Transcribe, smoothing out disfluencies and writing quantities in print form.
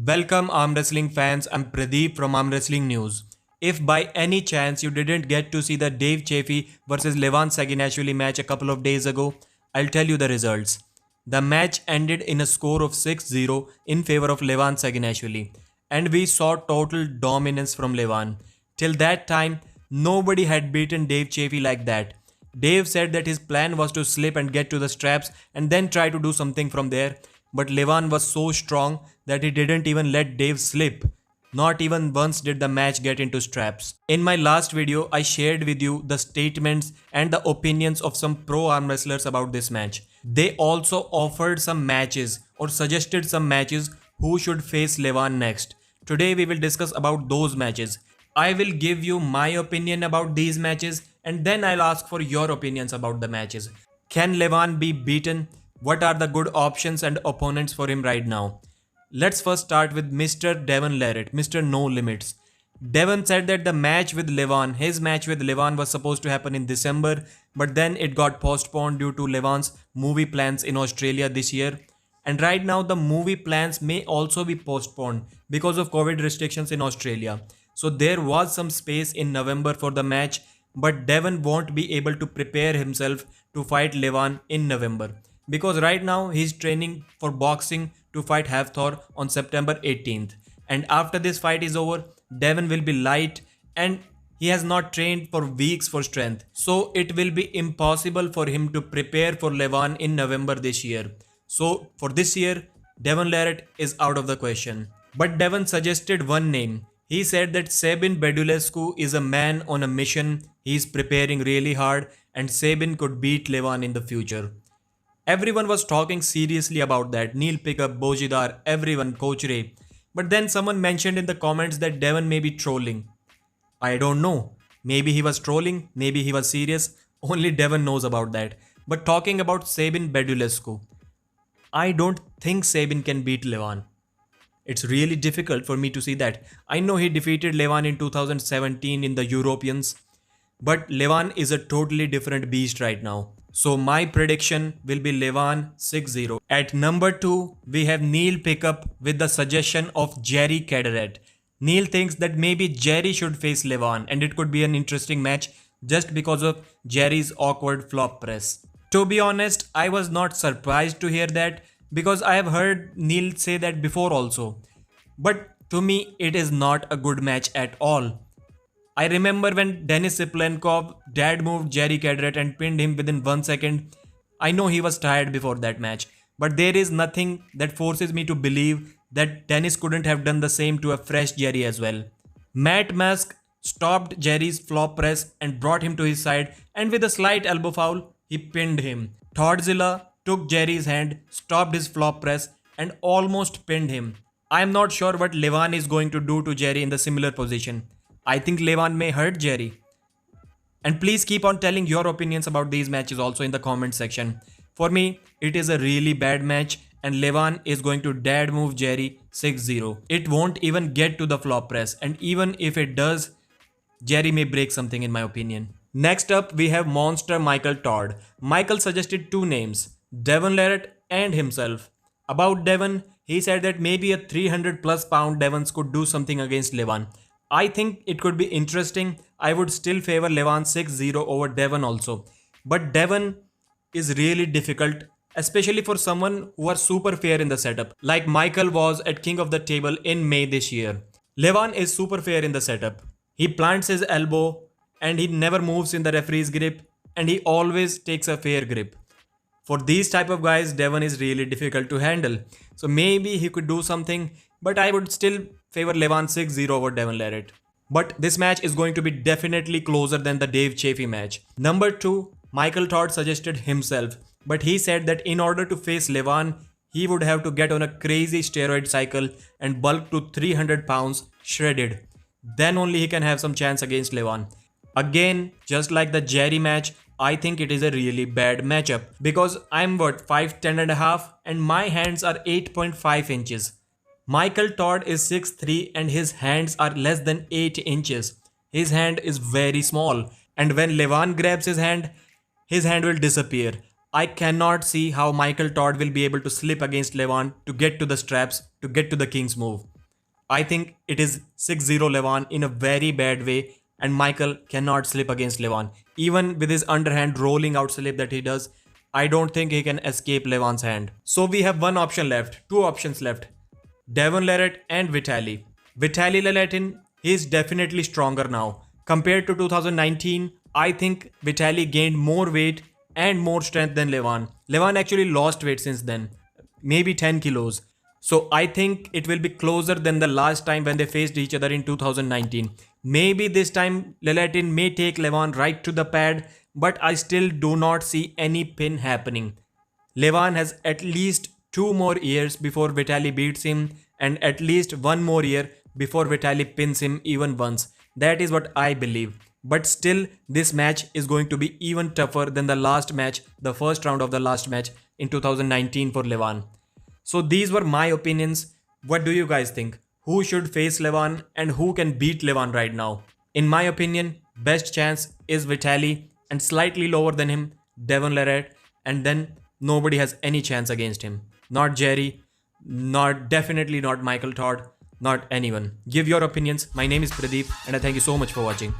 Welcome arm wrestling fans, I'm Pradeep from Arm Wrestling News. If by any chance you didn't get to see the Dave Chaffee versus Levan Saginashvili match a couple of days ago, I'll tell you the results. The match ended in a score of 6-0 in favor of Levan Saginashvili, and we saw total dominance from Levan. Till that time, nobody had beaten Dave Chaffee like that. Dave said that his plan was to slip and get to the straps and then try to do something from there, but Levan was so strong that he didn't even let Dave slip. Not even once did the match get into straps. In my last video, I shared with you the statements and the opinions of some pro arm wrestlers about this match. They also offered some matches or suggested some matches who should face Levan next. Today we will discuss about those matches. I will give you my opinion about these matches and then I'll ask for your opinions about the matches. Can Levan be beaten? What are the good options and opponents for him right now? Let's first start with Mr. Devon Larratt, Mr. No Limits. Devon said that his match with Levan was supposed to happen in December, but then it got postponed due to Levan's movie plans in Australia this year. And right now the movie plans may also be postponed because of COVID restrictions in Australia. So there was some space in November for the match, but Devon won't be able to prepare himself to fight Levan in November. Because right now he's training for boxing to fight Hafthor on September 18th. And after this fight is over, Devon will be light and he has not trained for weeks for strength. So it will be impossible for him to prepare for Levan in November this year. So for this year, Devon Larratt is out of the question. But Devon suggested one name. He said that Sabin Bedulescu is a man on a mission. He's preparing really hard and Sabin could beat Levan in the future. Everyone was talking seriously about that. Neil Pickup, Bojidar, everyone, Coach Ray. But then someone mentioned in the comments that Devon may be trolling. I don't know. Maybe he was trolling, maybe he was serious. Only Devon knows about that. But talking about Sabin Bedulescu, I don't think Sabin can beat Levan. It's really difficult for me to see that. I know he defeated Levan in 2017 in the Europeans, but Levan is a totally different beast right now. So my prediction will be Levan 6-0. At number 2, we have Neil Pickup with the suggestion of Jerry Cadorette. Neil thinks that maybe Jerry should face Levan and it could be an interesting match just because of Jerry's awkward flop press. To be honest, I was not surprised to hear that because I have heard Neil say that before also. But to me, it is not a good match at all. I remember when Denis Siplenkov dad moved Jerry Cadorette and pinned him within 1 second. I know he was tired before that match, but there is nothing that forces me to believe that Dennis couldn't have done the same to a fresh Jerry as well. Matt Musk stopped Jerry's flop press and brought him to his side, and with a slight elbow foul, he pinned him. Toddzilla took Jerry's hand, stopped his flop press, and almost pinned him. I am not sure what Levan is going to do to Jerry in the similar position. I think Levan may hurt Jerry. And please keep on telling your opinions about these matches also in the comment section. For me, it is a really bad match and Levan is going to dad move Jerry 6-0. It won't even get to the flop press, and even if it does, Jerry may break something in my opinion. Next up, we have Monster Michael Todd. Michael suggested two names, Devon Larratt and himself. About Devon, he said that maybe a 300 plus pound Devons could do something against Levan. I think it could be interesting. I would still favor Levan 6-0 over Devon also. But Devon is really difficult, especially for someone who are super fair in the setup, like Michael was at King of the Table in May this year. Levan is super fair in the setup. He plants his elbow and he never moves in the referee's grip and he always takes a fair grip. For these type of guys, Devon is really difficult to handle. So maybe he could do something, but I would still favor Levan 6-0 over Devon Larratt. But this match is going to be definitely closer than the Dave Chaffee match. Number 2, Michael Todd suggested himself, but he said that in order to face Levan, he would have to get on a crazy steroid cycle and bulk to 300 pounds shredded. Then only he can have some chance against Levan. Again, just like the Jerry match, I think it is a really bad matchup because I'm 5'10 and a half and my hands are 8.5 inches. Michael Todd is 6'3 and his hands are less than 8 inches. His hand is very small and when Levan grabs his hand will disappear. I cannot see how Michael Todd will be able to slip against Levan to get to the straps, to get to the King's move. I think it is 6-0 Levan in a very bad way, and Michael cannot slip against Levan. Even with his underhand rolling out slip that he does, I don't think he can escape Levan's hand. So we have one option left, two options left. Devon Larratt and Vitaly. Vitaly Laletin, he is definitely stronger now. Compared to 2019, I think Vitaly gained more weight and more strength than Levan. Levan actually lost weight since then, maybe 10 kilos. So I think it will be closer than the last time when they faced each other in 2019. Maybe this time Laletin may take Levan right to the pad, but I still do not see any pin happening. Levan has at least 2 more years before Vitaly beats him, and at least 1 more year before Vitaly pins him even once. That is what I believe. But still, this match is going to be even tougher than the last match, the first round of the last match in 2019 for Levan. So these were my opinions. What do you guys think? Who should face Levan and who can beat Levan right now? In my opinion, best chance is Vitaly, and slightly lower than him, Devon Larratt, and then nobody has any chance against him. Not Jerry, not definitely not Michael Todd, not anyone. Give your opinions. My name is Pradeep and I thank you so much for watching.